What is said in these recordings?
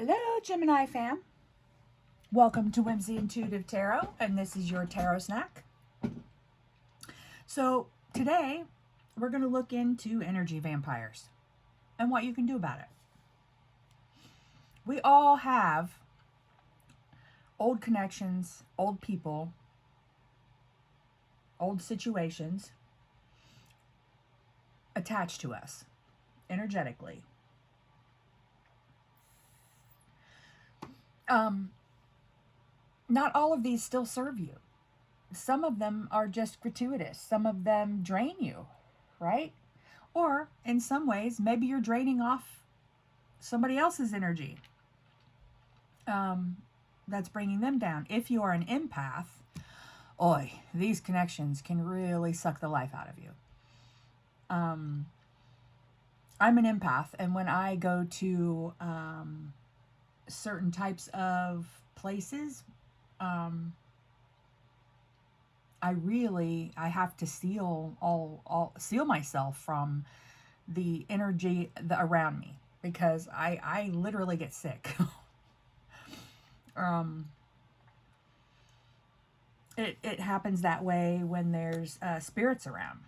Hello, Gemini fam. Welcome to Whimsy Intuitive Tarot, and this is your tarot snack. So today, we're going to look into energy vampires and what you can do about it. We all have old connections, old people, old situations attached to us energetically. Not all of these still serve you. Some of them are just gratuitous. Some of them drain you, right? Or in some ways, maybe you're draining off somebody else's energy that's bringing them down. If you are an empath, these connections can really suck the life out of you. I'm an empath, and when I go to certain types of places, I have to seal myself from the energy around me, because I literally get sick. It happens that way when there's spirits around.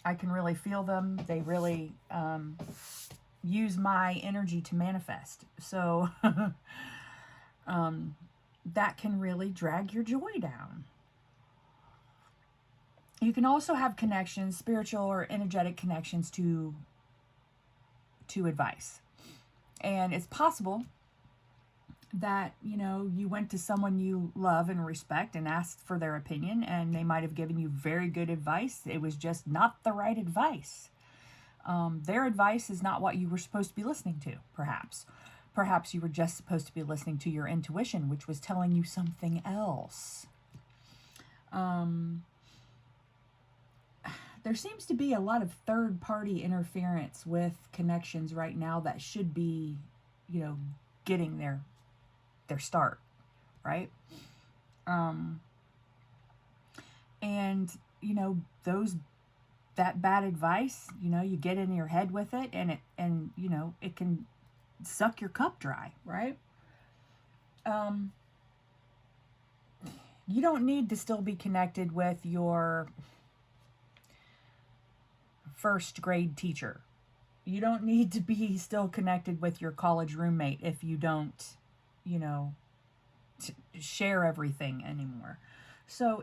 I can really feel them. They really use my energy to manifest. So that can really drag your joy down. You can also have connections, spiritual or energetic connections to advice. And it's possible that, you went to someone you love and respect and asked for their opinion, and they might have given you very good advice. It was just not the right advice. Their advice is not what you were supposed to be listening to, perhaps. Perhaps you were just supposed to be listening to your intuition, which was telling you something else. There seems to be a lot of third-party interference with connections right now that should be, getting their start, right? And, that bad advice, you get in your head with it, and it can suck your cup dry, right? You don't need to still be connected with your first grade teacher. You don't need to be still connected with your college roommate if you don't, share everything anymore. So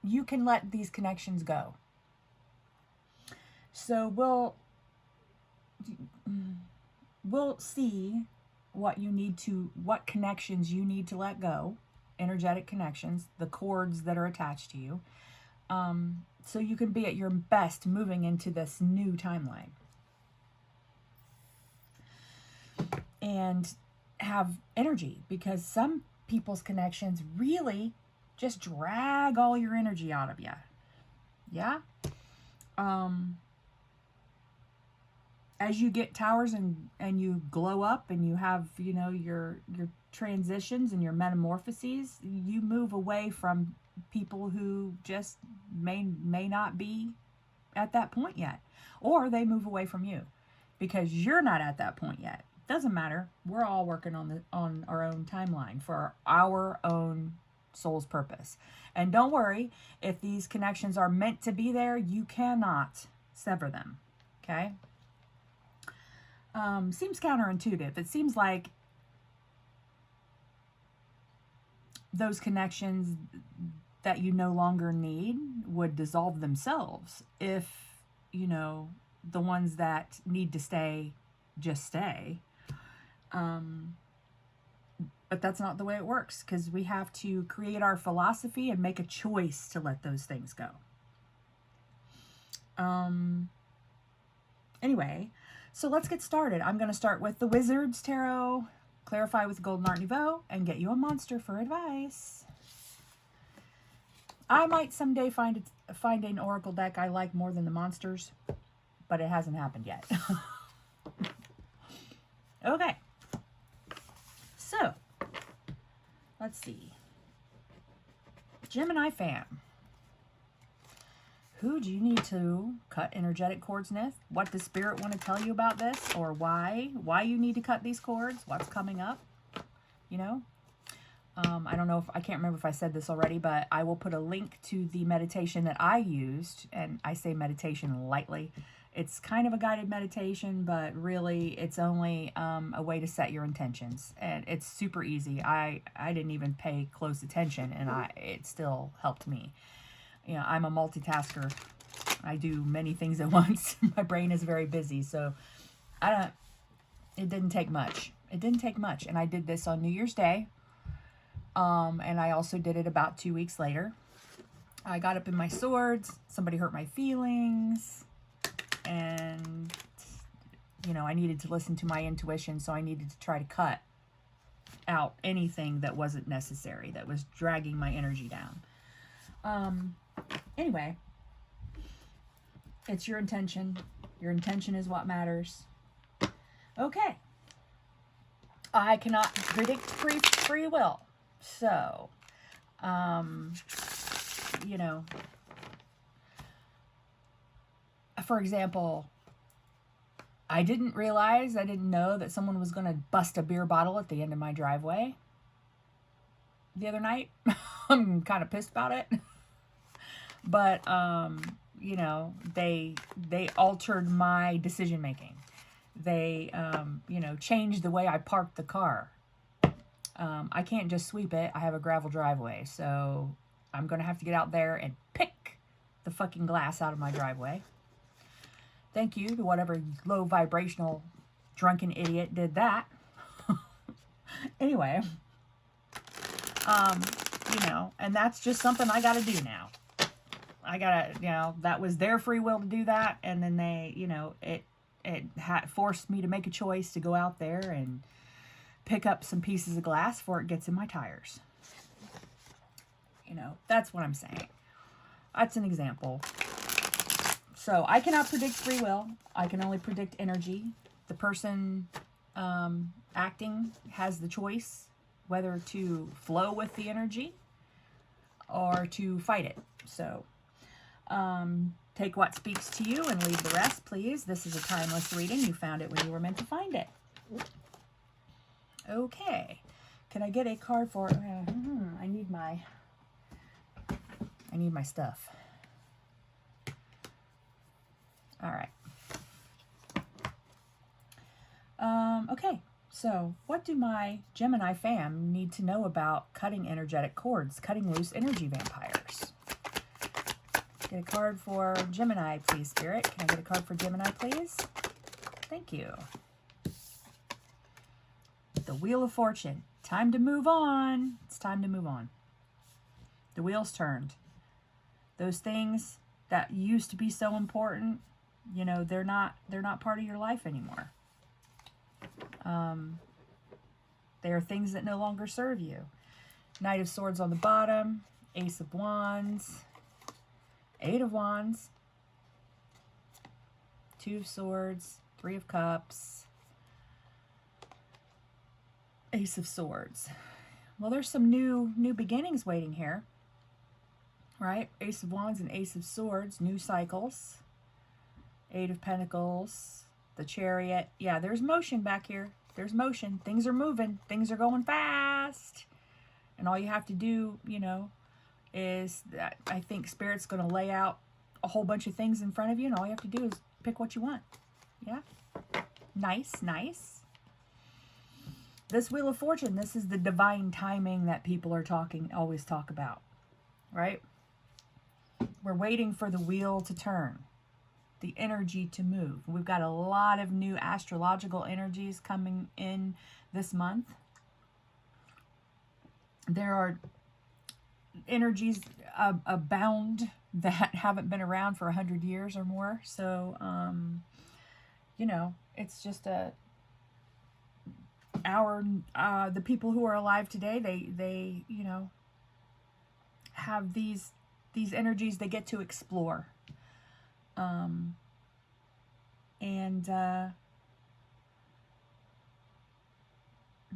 you can let these connections go. So we'll see what connections you need to let go, energetic connections, the cords that are attached to you, so you can be at your best moving into this new timeline and have energy, because some people's connections really just drag all your energy out of you. Yeah. As you get towers and you glow up and you have, your transitions and your metamorphoses, you move away from people who just may not be at that point yet, or they move away from you because you're not at that point yet. Doesn't matter. We're all working on our own timeline for our own soul's purpose. And don't worry, if these connections are meant to be there, you cannot sever them. Okay? Seems counterintuitive. It seems like those connections that you no longer need would dissolve themselves if, the ones that need to stay just stay. But that's not the way it works, because we have to create our philosophy and make a choice to let those things go. Anyway, so let's get started. I'm going to start with the Wizard's Tarot, clarify with Golden Art Nouveau, and get you a monster for advice. I might someday find an oracle deck I like more than the monsters, but it hasn't happened yet. Okay. So, let's see. Gemini fam, Who do you need to cut energetic cords with? What does Spirit want to tell you about this? Or why you need to cut these cords? What's coming up? You know? I don't know if, I can't remember if I said this already, but I will put a link to the meditation that I used. And I say meditation lightly. It's kind of a guided meditation, but really it's only a way to set your intentions. And it's super easy. I didn't even pay close attention, and it still helped me. You know, I'm a multitasker. I do many things at once. My brain is very busy, so it didn't take much. It didn't take much. And I did this on New Year's Day. And I also did it about 2 weeks later. I got up in my swords. Somebody hurt my feelings. And, you know, I needed to listen to my intuition, so I needed to try to cut out anything that wasn't necessary, that was dragging my energy down. Anyway, it's your intention. Your intention is what matters. Okay. I cannot predict free will. So, you know, for example, I didn't know that someone was going to bust a beer bottle at the end of my driveway the other night. I'm kind of pissed about it. But, you know, they altered my decision making. They, you know, changed the way I parked the car. I can't just sweep it. I have a gravel driveway, so I'm going to have to get out there and pick the fucking glass out of my driveway. Thank you to whatever low vibrational drunken idiot did that. Anyway, you know, and that's just something I got to do now. I got to, you know, that was their free will to do that, and then they, you know, it forced me to make a choice to go out there and pick up some pieces of glass before it gets in my tires. You know, that's what I'm saying. That's an example. So I cannot predict free will. I can only predict energy. The person acting has the choice whether to flow with the energy or to fight it. So take what speaks to you and leave the rest, please. This is a timeless reading. You found it when you were meant to find it. Okay. Can I get a card for... I need my stuff. All right. Okay. So, what do my Gemini fam need to know about cutting energetic cords, cutting loose energy vampires? Get a card for Gemini, please, Spirit. Can I get a card for Gemini, please? Thank you. The Wheel of Fortune. Time to move on. It's time to move on. The wheel's turned. Those things that used to be so important, you know, they're not part of your life anymore. They are things that no longer serve you. Knight of Swords on the bottom, Ace of Wands, Eight of Wands, Two of Swords, Three of Cups, Ace of Swords. Well, there's some new beginnings waiting here, right? Ace of Wands and Ace of Swords, new cycles. Eight of Pentacles, the Chariot. Yeah, there's motion back here. There's motion. Things are moving. Things are going fast. And all you have to do, you know, is that I think Spirit's going to lay out a whole bunch of things in front of you, and all you have to do is pick what you want. Yeah? Nice, nice. This Wheel of Fortune, this is the divine timing that people are always talk about, right? We're waiting for the wheel to turn, the energy to move. We've got a lot of new astrological energies coming in this month. There are energies abound that haven't been around for 100 years or more. So, you know, it's just the people who are alive today, they you know, have these energies they get to explore.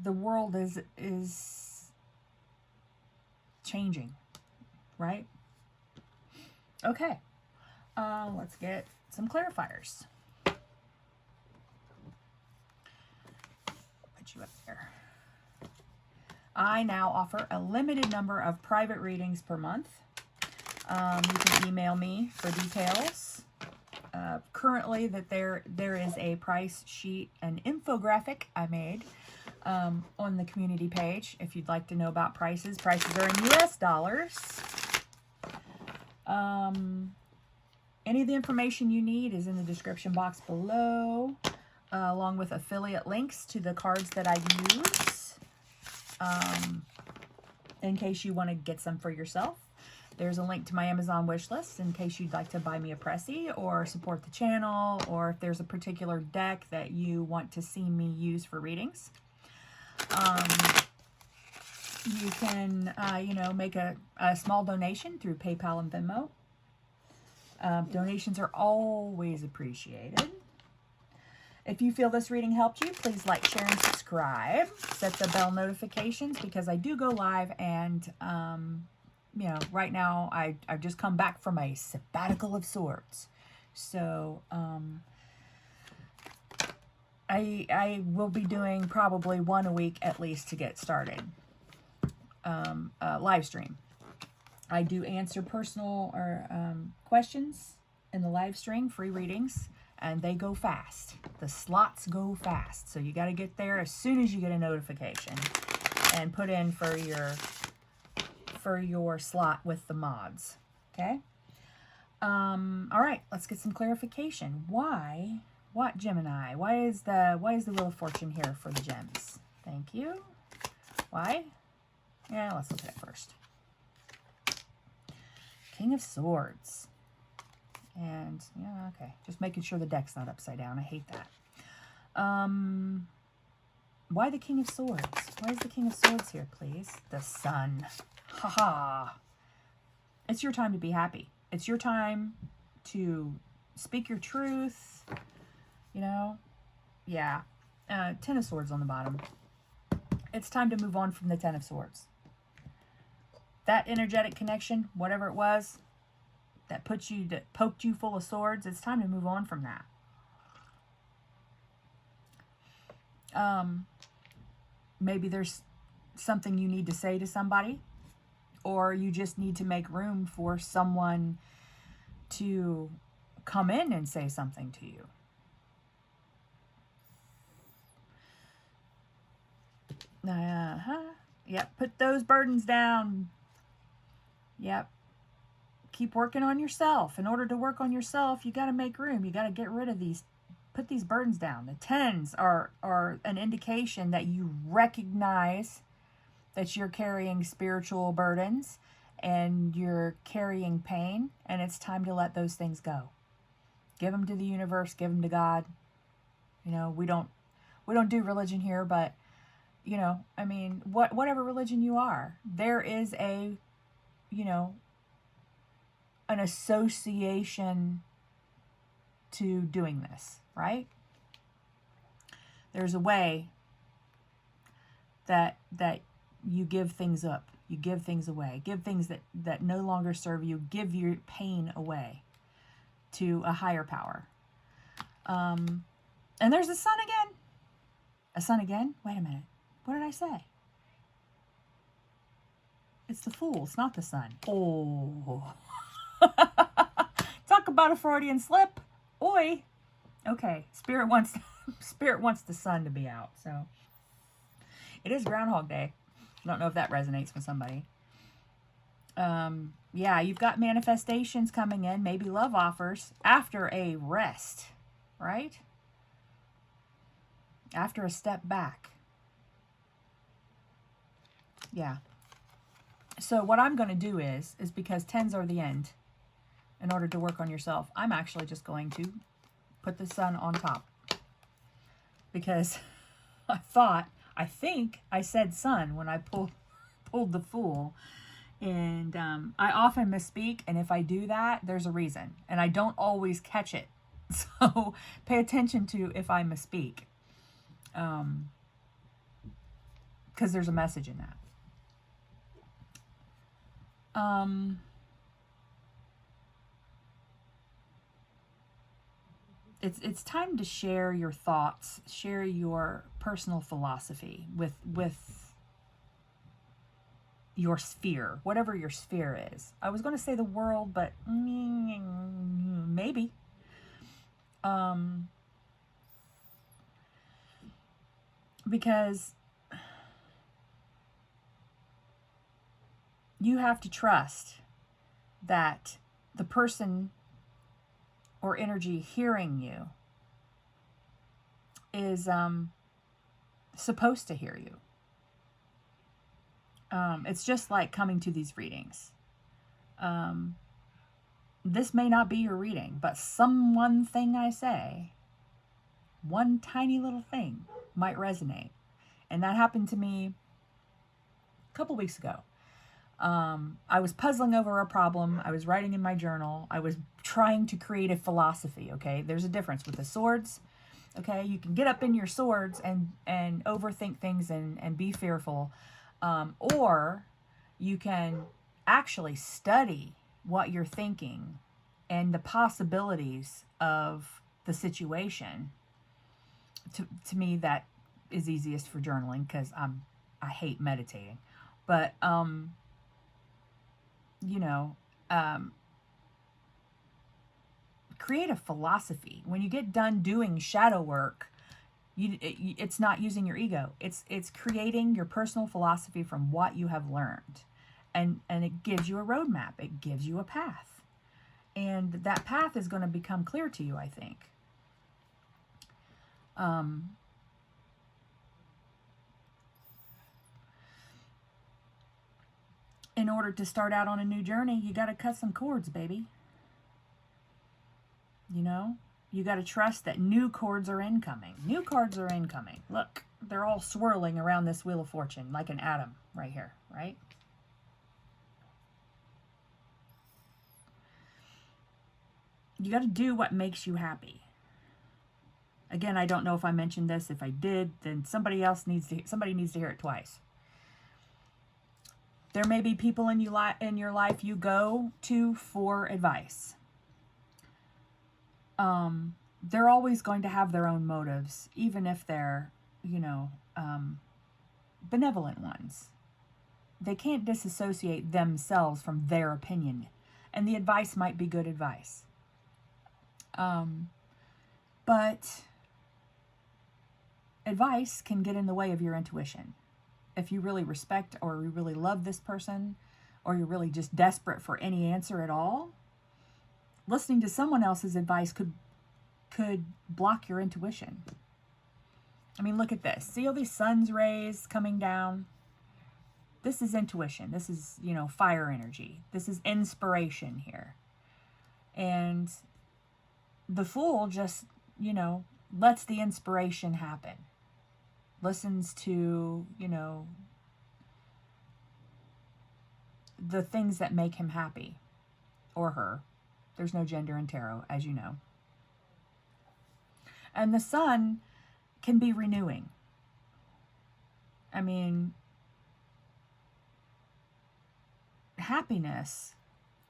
The world is changing, right? Okay. Let's get some clarifiers. Put you up there. I now offer a limited number of private readings per month. You can email me for details. Currently, that there is a price sheet, an infographic I made on the community page. If you'd like to know about prices, prices are in US dollars. Any of the information you need is in the description box below, along with affiliate links to the cards that I use, in case you want to get some for yourself. There's a link to my Amazon wish list in case you'd like to buy me a pressy or support the channel, or if there's a particular deck that you want to see me use for readings. You can, make a small donation through PayPal and Venmo. Donations are always appreciated. If you feel this reading helped you, please like, share, and subscribe. Set the bell notifications because I do go live, and right now I've just come back from a sabbatical of sorts. So I will be doing probably one a week at least to get started. Live stream. I do answer personal or questions in the live stream, free readings, and they go fast. The slots go fast, so you got to get there as soon as you get a notification and put in for your slot with the mods. Okay. All right, let's get some clarification. What Gemini? Why is the Wheel of Fortune here for the gems? Thank you. Why? Yeah, let's look at it first. King of Swords. And, yeah, okay. Just making sure the deck's not upside down. I hate that. Why the King of Swords? Why is the King of Swords here, please? The Sun. Haha. It's your time to be happy. It's your time to speak your truth. Yeah. Ten of Swords on the bottom. It's time to move on from the Ten of Swords. That energetic connection, whatever it was, that poked you full of swords, it's time to move on from that. Maybe there's something you need to say to somebody, or you just need to make room for someone to come in and say something to you. Yep, put those burdens down. Yep. Keep working on yourself. In order to work on yourself, you got to make room. You got to get rid of these, put these burdens down. The tens are an indication that you recognize that you're carrying spiritual burdens and you're carrying pain, and it's time to let those things go. Give them to the universe, give them to God. We don't do religion here, but whatever religion you are, there is an association to doing this, right? There's a way that you give things up, you give things away, give things that no longer serve you, give your pain away to a higher power. And there's the sun again. A sun again? Wait a minute. What did I say? It's the Fool. It's not the sun. Oh. Talk about a Freudian slip. Oi. Okay. Spirit wants the sun to be out. So it is Groundhog Day. I don't know if that resonates with somebody. Yeah, you've got manifestations coming in. Maybe love offers after a rest, right? After a step back. Yeah. So what I'm going to do is because tens are the end, in order to work on yourself, I'm actually just going to put the sun on top. Because I think I said sun when I pulled the Fool. And I often misspeak, and if I do that, there's a reason. And I don't always catch it. So pay attention to if I misspeak. Because there's a message in that. it's time to share your thoughts, share your personal philosophy with your sphere, whatever your sphere is. I was going to say the world, but maybe. Because you have to trust that the person or energy hearing you is supposed to hear you. It's just like coming to these readings. This may not be your reading, but one thing I say, one tiny little thing, might resonate. And that happened to me a couple weeks ago. I was puzzling over a problem. I was writing in my journal. I was trying to create a philosophy, okay? There's a difference with the swords, okay? You can get up in your swords and overthink things and be fearful. Or you can actually study what you're thinking and the possibilities of the situation. To me, that is easiest for journaling because I hate meditating. But, create a philosophy. When you get done doing shadow work, it's not using your ego. It's creating your personal philosophy from what you have learned. And it gives you a roadmap. It gives you a path. And that path is going to become clear to you, I think. In order to start out on a new journey, you got to cut some cords, baby. You got to trust that new cords are incoming. New cords are incoming. Look, they're all swirling around this Wheel of Fortune like an atom right here, right? You got to do what makes you happy. Again, I don't know if I mentioned this. If I did, then somebody needs to hear it twice. There may be people in your life you go to for advice. They're always going to have their own motives, even if they're, benevolent ones. They can't disassociate themselves from their opinion, and the advice might be good advice. But advice can get in the way of your intuition. If you really respect or you really love this person, or you're really just desperate for any answer at all, listening to someone else's advice could block your intuition. I mean, look at this. See all these sun's rays coming down? This is intuition. This is, fire energy. This is inspiration here. And the fool just, lets the inspiration happen. Listens to, the things that make him happy. Or her. There's no gender in tarot, as you know. And the sun can be renewing. I mean, happiness,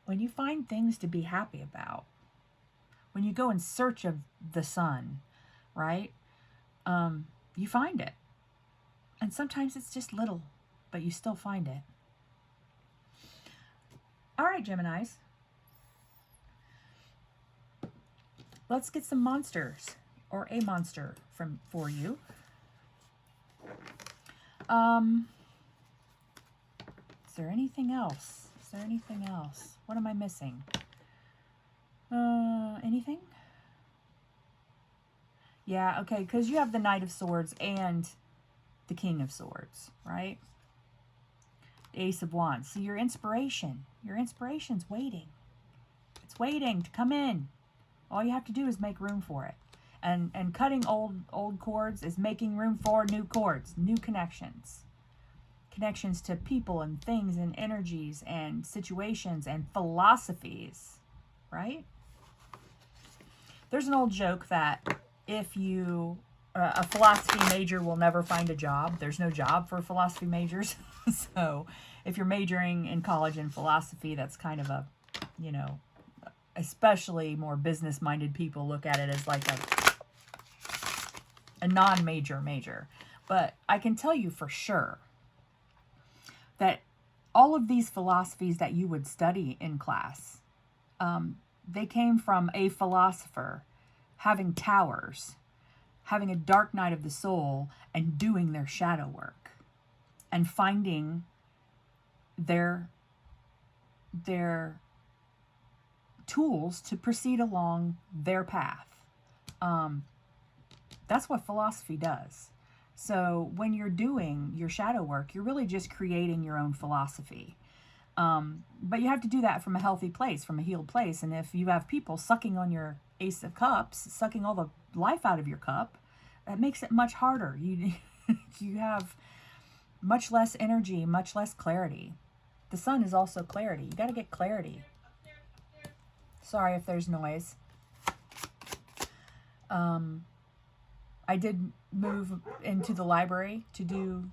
when you find things to be happy about, when you go in search of the sun, right? You find it. And sometimes it's just little, but you still find it. All right, Geminis. Let's get some monsters, or a monster for you. Is there anything else? What am I missing? Anything? Yeah, okay, because you have the Knight of Swords and the King of Swords, right? The Ace of Wands. So your inspiration's waiting. It's waiting to come in. All you have to do is make room for it. And cutting old cords is making room for new cords, new connections. Connections to people and things and energies and situations and philosophies, right? There's an old joke that if you, a philosophy major will never find a job. There's no job for philosophy majors. So if you're majoring in college in philosophy, that's kind of a, especially more business-minded people look at it as like a non-major major. But I can tell you for sure that all of these philosophies that you would study in class, they came from a philosopher having towers, having a dark night of the soul, and doing their shadow work and finding their tools to proceed along their path. That's what philosophy does. So when you're doing your shadow work, you're really just creating your own philosophy. But you have to do that from a healthy place, from a healed place. And if you have people sucking on your Ace of Cups, sucking all the life out of your cup, that makes it much harder. You have much less energy, much less clarity. The sun is also clarity. You got to get clarity. Sorry if there's noise. I did move into the library to do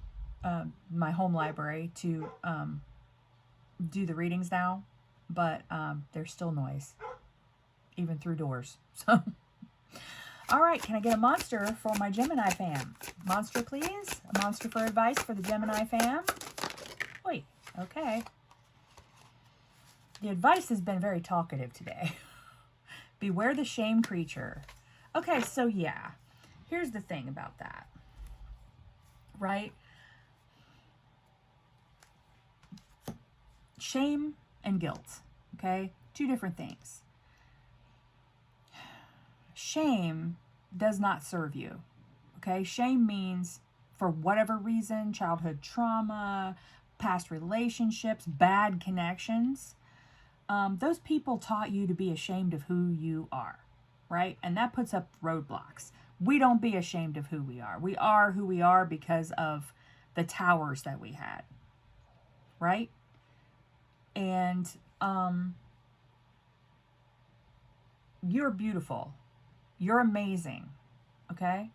my home library to do the readings now, but there's still noise, even through doors. So, all right, can I get a monster for my Gemini fam? Monster, please. A monster for advice for the Gemini fam. Wait, okay. The advice has been very talkative today. Beware the shame creature. Okay, so yeah, here's the thing about that, right? Shame and guilt, okay? Two different things. Shame does not serve you, okay? Shame means, for whatever reason, childhood trauma, past relationships, bad connections, those people taught you to be ashamed of who you are, right? And that puts up roadblocks. We don't be ashamed of who we are. We are who we are because of the towers that we had, right? And you're beautiful. You're amazing, okay?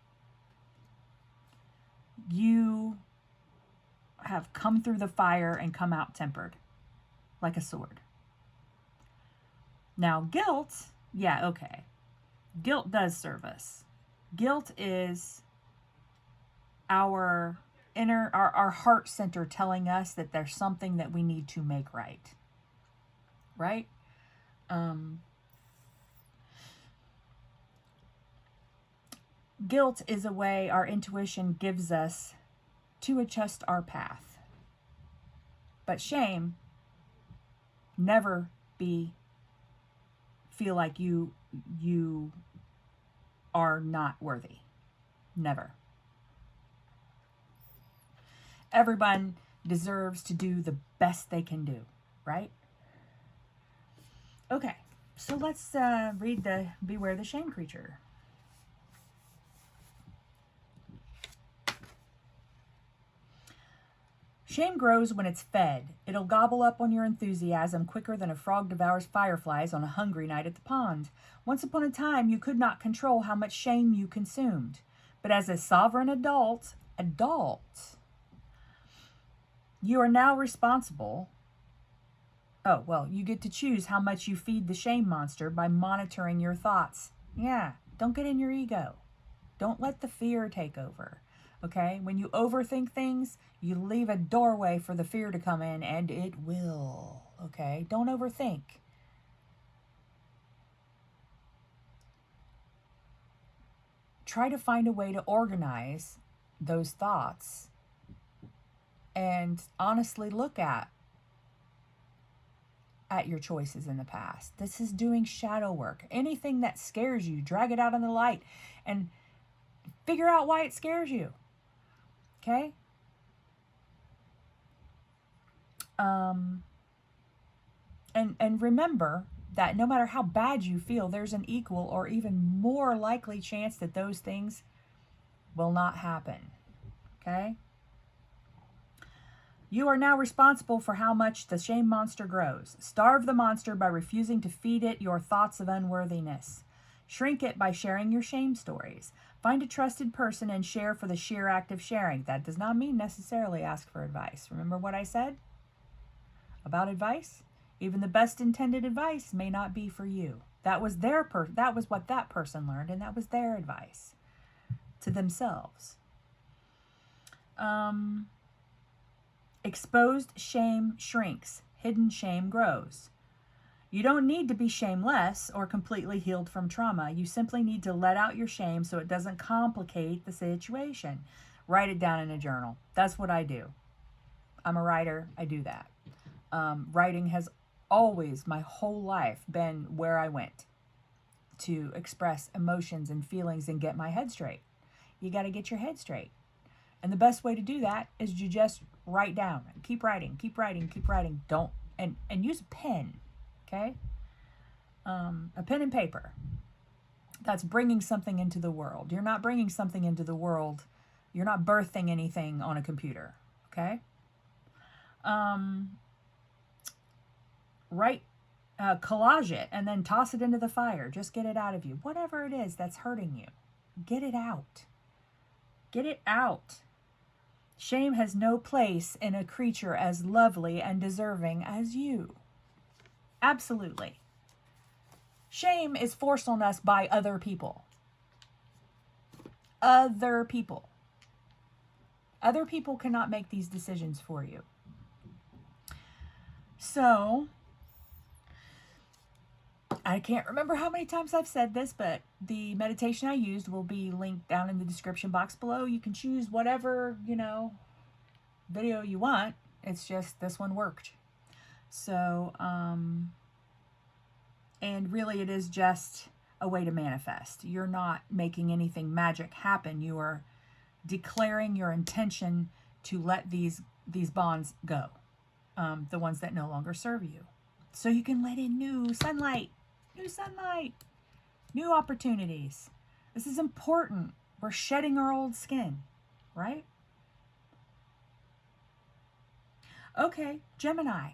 You have come through the fire and come out tempered like a sword. Now, guilt, yeah, okay. Guilt does serve us. Guilt is our inner, our heart center telling us that there's something that we need to make right. Right? Guilt is a way our intuition gives us to adjust our path. But shame, never feel like you are not worthy. Never. Everyone deserves to do the best they can do, right? Okay, so let's read the Beware the Shame Creature. Shame grows when it's fed. It'll gobble up on your enthusiasm quicker than a frog devours fireflies on a hungry night at the pond. Once upon a time, you could not control how much shame you consumed. But as a sovereign adult, you are now responsible. Oh, well, you get to choose how much you feed the shame monster by monitoring your thoughts. Yeah, don't get in your ego. Don't let the fear take over. Okay? When you overthink things, you leave a doorway for the fear to come in, and it will. Okay? Don't overthink. Try to find a way to organize those thoughts and honestly look at your choices in the past. This is doing shadow work. Anything that scares you, drag it out in the light and figure out why it scares you. Okay? And remember that no matter how bad you feel, there's an equal or even more likely chance that those things will not happen. Okay? You are now responsible for how much the shame monster grows. Starve the monster by refusing to feed it your thoughts of unworthiness. Shrink it by sharing your shame stories. Find a trusted person and share for the sheer act of sharing. That does not mean necessarily ask for advice. Remember what I said about advice? Even the best intended advice may not be for you. That was that was what that person learned, and that was their advice to themselves. Exposed shame shrinks. Hidden shame grows. You don't need to be shameless or completely healed from trauma. You simply need to let out your shame so it doesn't complicate the situation. Write it down in a journal. That's what I do. I'm a writer. I do that. Writing has always, my whole life, been where I went to express emotions and feelings and get my head straight. You got to get your head straight. And the best way to do that is you just write down. Keep writing, keep writing, keep writing. Don't, and use a pen, okay? A pen and paper. That's bringing something into the world. You're not bringing something into the world. You're not birthing anything on a computer, okay? Collage it and then toss it into the fire. Just get it out of you. Whatever it is that's hurting you, get it out. Get it out. Shame has no place in a creature as lovely and deserving as you. Absolutely. Shame is forced on us by other people. Other people. Other people cannot make these decisions for you. So, I can't remember how many times I've said this, but the meditation I used will be linked down in the description box below. You can choose whatever, video you want. It's just this one worked. So, and really it is just a way to manifest. You're not making anything magic happen. You are declaring your intention to let these bonds go, the ones that no longer serve you. So you can let in new sunlight, new opportunities. This is important. We're shedding our old skin, right? Okay, Gemini.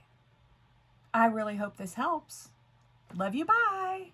I really hope this helps. Love you, bye.